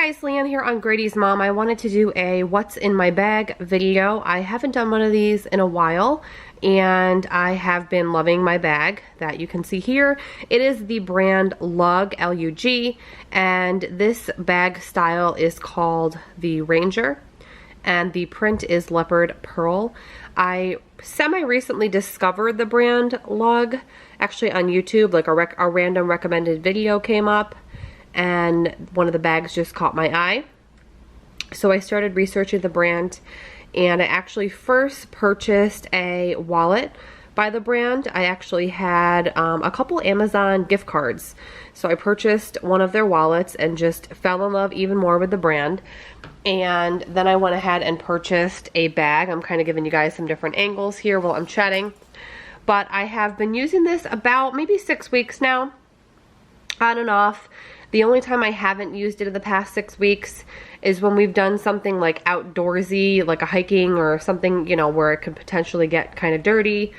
guys, Leanne here on GradysMom. I wanted to do a what's in my bag video. I haven't done one of these in a while, and I have been loving my bag that you can see here. It is the brand Lug, L-U-G, and this bag style is called the Ranger, and the print is leopard pearl. I semi-recently discovered the brand Lug, actually on YouTube, like a random recommended video came up, and one of the bags just caught my eye. So I started researching the brand, and I actually first purchased a wallet by the brand. I actually had a couple Amazon gift cards. So I purchased one of their wallets and just fell in love even more with the brand. And then I went ahead and purchased a bag. I'm kind of giving you guys some different angles here while I'm chatting. But I have been using this about maybe 6 weeks now, on and off. The only time I haven't used it in the past 6 weeks is when we've done something like outdoorsy, like a hiking or something, you know, where it could potentially get kind of dirty.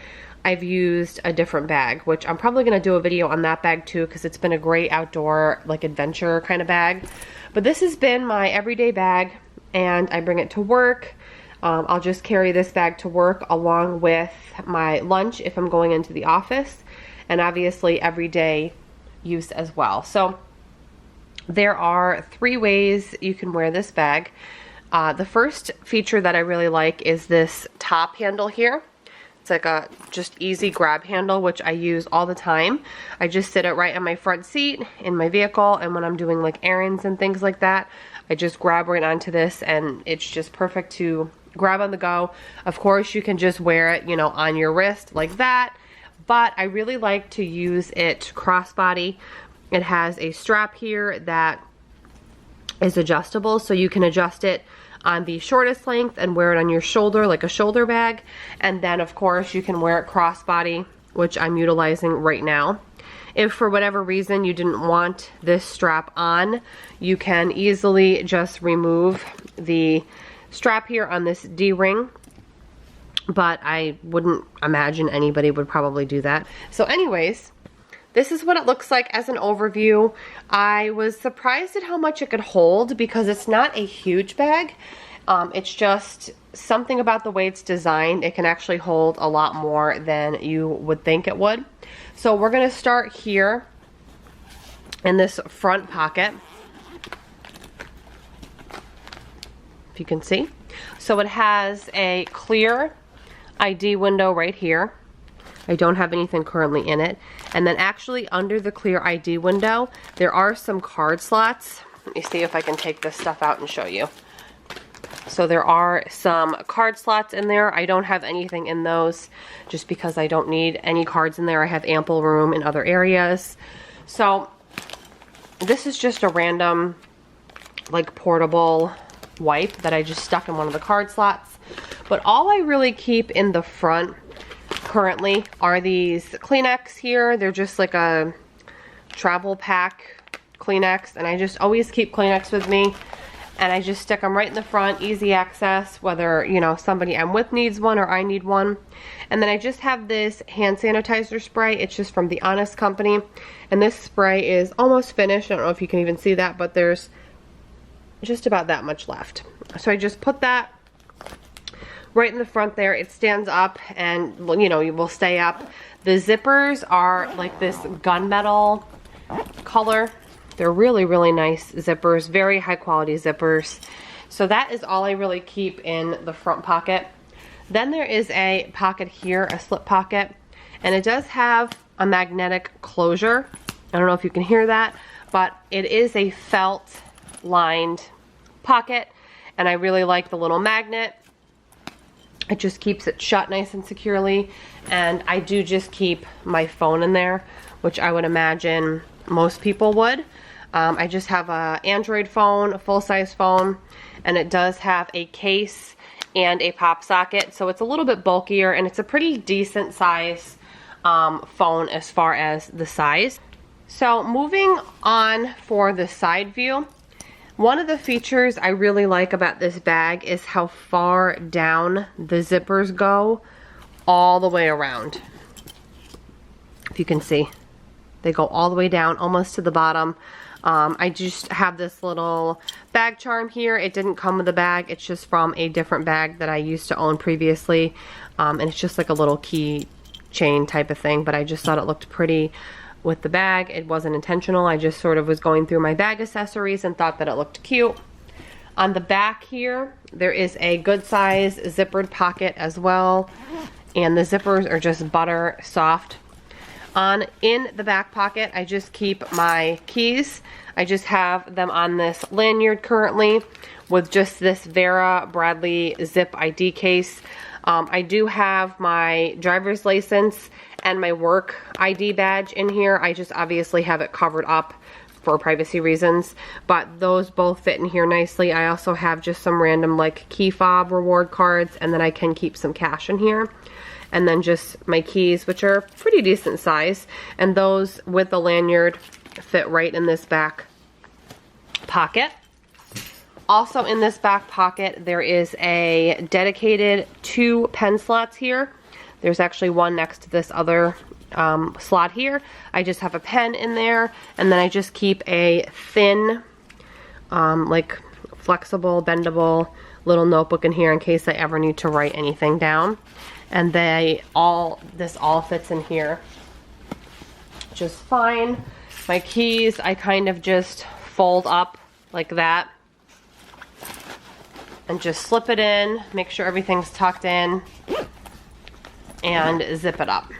I've used a different bag, which I'm probably going to do a video on that bag too, because it's been a great outdoor, like, adventure kind of bag. But this has been my everyday bag, and I bring it to work. I'll just carry this bag to work along with my lunch if I'm going into the office, and obviously everyday use as well. So there are 3 ways you can wear this bag. The first feature that I really like is this top handle here. It's like a just easy grab handle, which I use all the time. I just sit it right on my front seat in my vehicle, and when I'm doing like errands and things like that, I just grab right onto this, and it's just perfect to grab on the go. Of course, you can just wear it, you know, on your wrist like that, but I really like to use it crossbody. It has a strap here that is adjustable, so you can adjust it on the shortest length and wear it on your shoulder like a shoulder bag. And then of course you can wear it crossbody, which I'm utilizing right now. If for whatever reason you didn't want this strap on, you can easily just remove the strap here on this D-ring, but I wouldn't imagine anybody would probably do that. So anyways, this is what it looks like as an overview. I was surprised at how much it could hold because it's not a huge bag. It's just something about the way it's designed. It can actually hold a lot more than you would think it would. So we're going to start here in this front pocket, if you can see. So it has a clear ID window right here. I don't have anything currently in it. And then actually under the clear ID window, there are some card slots. Let me see if I can take this stuff out and show you. So there are some card slots in there. I don't have anything in those just because I don't need any cards in there. I have ample room in other areas. So this is just a random, like, portable wipe that I just stuck in one of the card slots. But all I really keep in the front currently are these Kleenex here. They're just like a travel pack Kleenex, and I just always keep Kleenex with me, and I just stick them right in the front, easy access, whether, you know, somebody I'm with needs one or I need one. And then I just have this hand sanitizer spray. It's just from the Honest Company, and this spray is almost finished. I don't know if you can even see that, but there's just about that much left. So I just put that right in the front there. It stands up, and, you know, you will stay up. The zippers are like this gunmetal color. They're really, really nice zippers, very high quality zippers. So that is all I really keep in the front pocket. Then there is a pocket here, a slip pocket, and it does have a magnetic closure. I don't know if you can hear that, but it is a felt lined pocket, and I really like the little magnet. It just keeps it shut nice and securely. And I do just keep my phone in there, which I would imagine most people would. I just have a Android phone, a full-size phone, and it does have a case and a pop socket, so it's a little bit bulkier, and it's a pretty decent size phone as far as the size. So moving on for the side view, one of the features I really like about this bag is how far down the zippers go all the way around. If you can see. They go all the way down almost to the bottom. I just have this little bag charm here. It didn't come with a bag. It's just from a different bag that I used to own previously. And it's just like a little key chain type of thing, but I just thought it looked pretty with the bag. It wasn't intentional. I just sort of was going through my bag accessories and thought that it looked cute. On the back here, there is a good size zippered pocket as well. And the zippers are just butter soft. In the back pocket, I just keep my keys. I just have them on this lanyard currently with just this Vera Bradley zip ID case. I do have my driver's license and my work ID badge in here. I just obviously have it covered up for privacy reasons, but those both fit in here nicely. I also have just some random like key fob reward cards, and then I can keep some cash in here. And then just my keys, which are pretty decent size. And those with the lanyard fit right in this back pocket. Also in this back pocket, there is a dedicated 2 pen slots here. There's actually one next to this other slot here. I just have a pen in there, and then I just keep a thin, like flexible, bendable little notebook in here in case I ever need to write anything down. And this all fits in here just fine. My keys, I kind of just fold up like that and just slip it in, make sure everything's tucked in, and zip it up.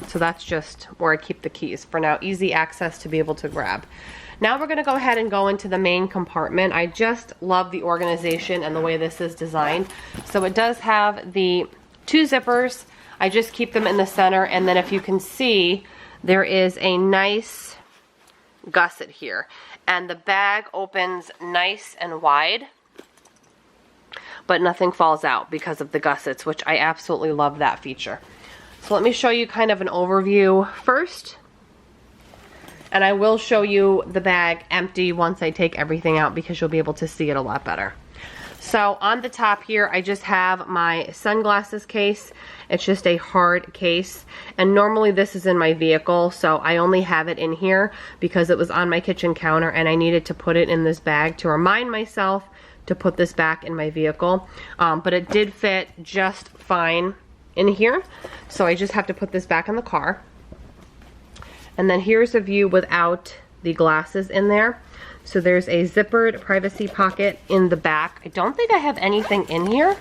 So that's just where I keep the keys for now. Easy access to be able to grab. Now we're going to go ahead and go into the main compartment. I just love the organization and the way this is designed. So it does have the 2 zippers. I just keep them in the center, and then if you can see, there is a nice gusset here, and the bag opens nice and wide, but nothing falls out because of the gussets, which I absolutely love that feature. So let me show you kind of an overview first, and I will show you the bag empty once I take everything out because you'll be able to see it a lot better. So on the top here, I just have my sunglasses case. It's just a hard case, and normally this is in my vehicle, so I only have it in here because it was on my kitchen counter and I needed to put it in this bag to remind myself to put this back in my vehicle. But it did fit just fine in here, so I just have to put this back in the car. And then here's a view without the glasses in there. So there's a zippered privacy pocket in the back. I don't think I have anything in here.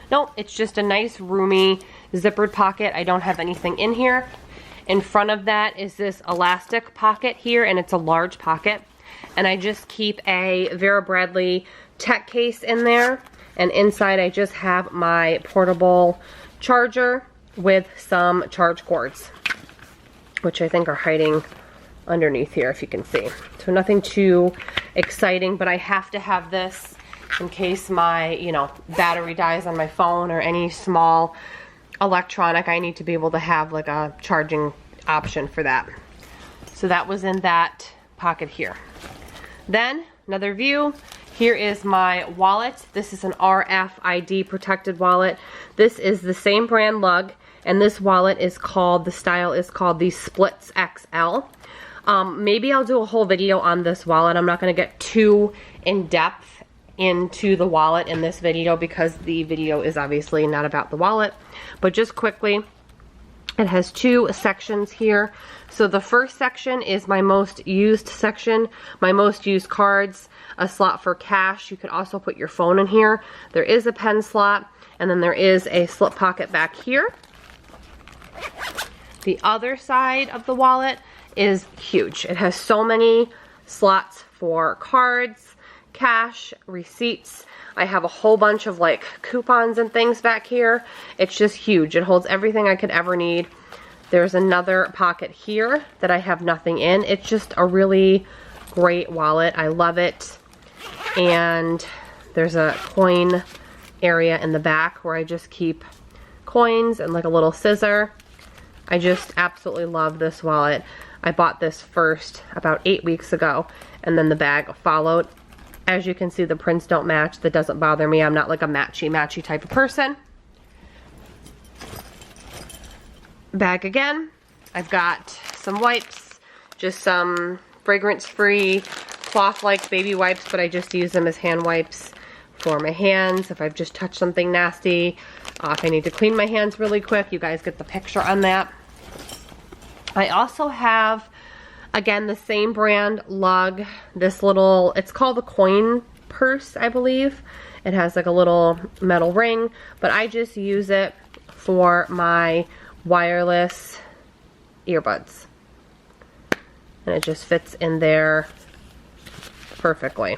Nope, it's just a nice roomy zippered pocket. I don't have anything in here. In front of that is this elastic pocket here, and it's a large pocket. And I just keep a Vera Bradley tech case in there. And inside I just have my portable charger with some charge cords, which I think are hiding underneath here, if you can see. So nothing too exciting, but I have to have this in case my, battery dies on my phone or any small electronic. I need to be able to have like a charging option for that. So that was in that pocket here. Then another view. Here is my wallet. This is an RFID protected wallet. This is the same brand lug, and this wallet is called, the style is called the Splits XL. Maybe I'll do a whole video on this wallet. I'm not going to get too in depth into the wallet in this video because the video is obviously not about the wallet. But just quickly, it has 2 sections here. So the first section is my most used section, my most used cards, a slot for cash. You could also put your phone in here. There is a pen slot, and then there is a slip pocket back here. The other side of the wallet is huge. It has so many slots for cards, cash, receipts. I have a whole bunch of like coupons and things back here. It's just huge. It holds everything I could ever need. There's another pocket here that I have nothing in. It's just a really great wallet. I love it. And there's a coin area in the back where I just keep coins and like a little scissor. I just absolutely love this wallet. I bought this first about 8 weeks ago, and then the bag followed. As you can see, the prints don't match. That doesn't bother me. I'm not like a matchy type of person. Bag again. I've got some wipes just some fragrance-free cloth-like baby wipes, but I just use them as hand wipes for my hands if I've just touched something nasty. If I need to clean my hands really quick, you guys get the picture on that. I also have, again, the same brand lug, this little, it's called the coin purse, I believe. It has like a little metal ring, but I just use it for my wireless earbuds. And it just fits in there perfectly.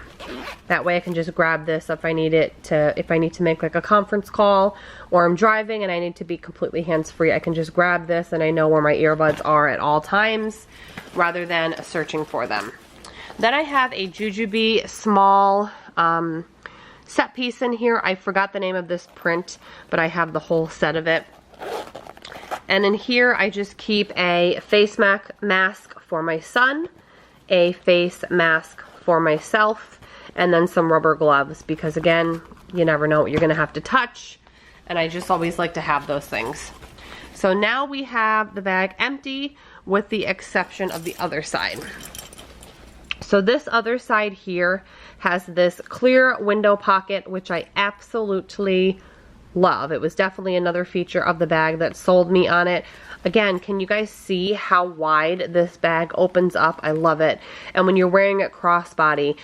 That way I can just grab this if I need it to, if I need to make like a conference call or I'm driving and I need to be completely hands-free, I can just grab this and I know where my earbuds are at all times rather than searching for them. Then I have a Jujube small set piece in here. I forgot the name of this print, but I have the whole set of it. And in here I just keep a face mask for my son, a face mask for myself, and then some rubber gloves because, again, you never know what you're gonna have to touch, and I just always like to have those things. So now we have the bag empty with the exception of the other side. So this other side here has this clear window pocket, which I absolutely love. It was definitely another feature of the bag that sold me on it. Again, can you guys see how wide this bag opens up? I love it. And when you're wearing it crossbody,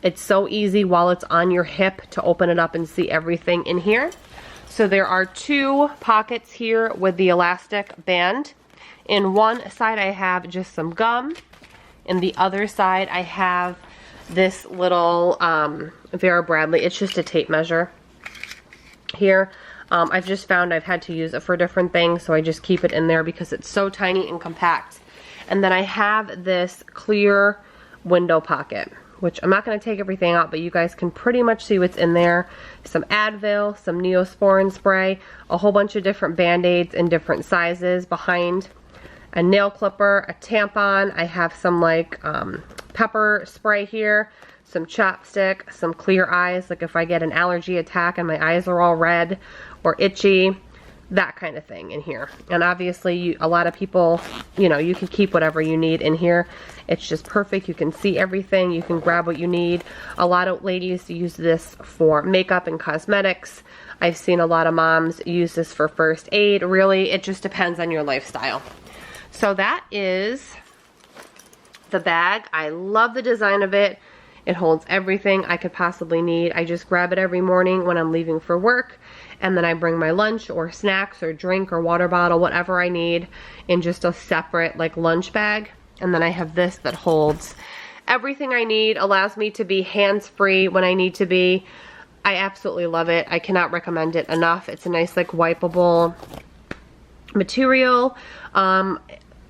it's so easy while it's on your hip to open it up and see everything in here. So there are two pockets here with the elastic band. In one side I have just some gum. In the other side I have this little Vera Bradley. It's just a tape measure here. I've just found I've had to use it for different things, so I just keep it in there because it's so tiny and compact. And then I have this clear window pocket, which I'm not going to take everything out, but you guys can pretty much see what's in there. Some Advil, some Neosporin spray, a whole bunch of different Band-Aids in different sizes behind, a nail clipper, a tampon. I have some like pepper spray here, some chapstick, some Clear Eyes, like if I get an allergy attack and my eyes are all red or itchy, that kind of thing in here. And obviously a lot of people, you know, you can keep whatever you need in here. It's just perfect. You can see everything. You can grab what you need. A lot of ladies use this for makeup and cosmetics. I've seen a lot of moms use this for first aid. Really, it just depends on your lifestyle. So that is the bag. I love the design of it. It holds everything I could possibly need. I just grab it every morning when I'm leaving for work, and then I bring my lunch or snacks or drink or water bottle, whatever I need, in just a separate like lunch bag. And then I have this that holds everything I need, allows me to be hands-free when I need to be. I absolutely love it. I cannot recommend it enough. It's a nice like wipeable material.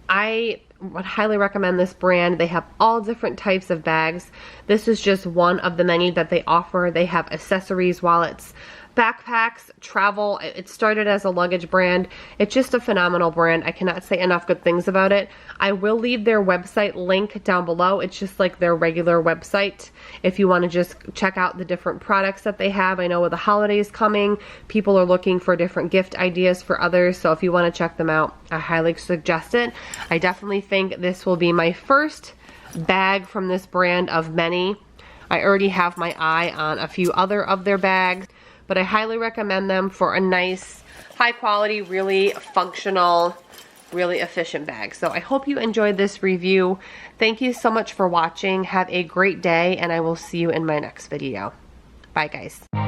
I would highly recommend this brand. They have all different types of bags. This is just one of the many that they offer. They have accessories, wallets, backpacks, travel. It started as a luggage brand. It's just a phenomenal brand. I cannot say enough good things about it. I will leave their website link down below. It's just like their regular website if you want to just check out the different products that they have. I know with the holidays coming, people are looking for different gift ideas for others, so if you want to check them out, I highly suggest it. I definitely think this will be my first bag from this brand of many. I already have my eye on a few other of their bags, but I highly recommend them for a nice, high quality, really functional, really efficient bag. So I hope you enjoyed this review. Thank you so much for watching. Have a great day, and I will see you in my next video. Bye, guys.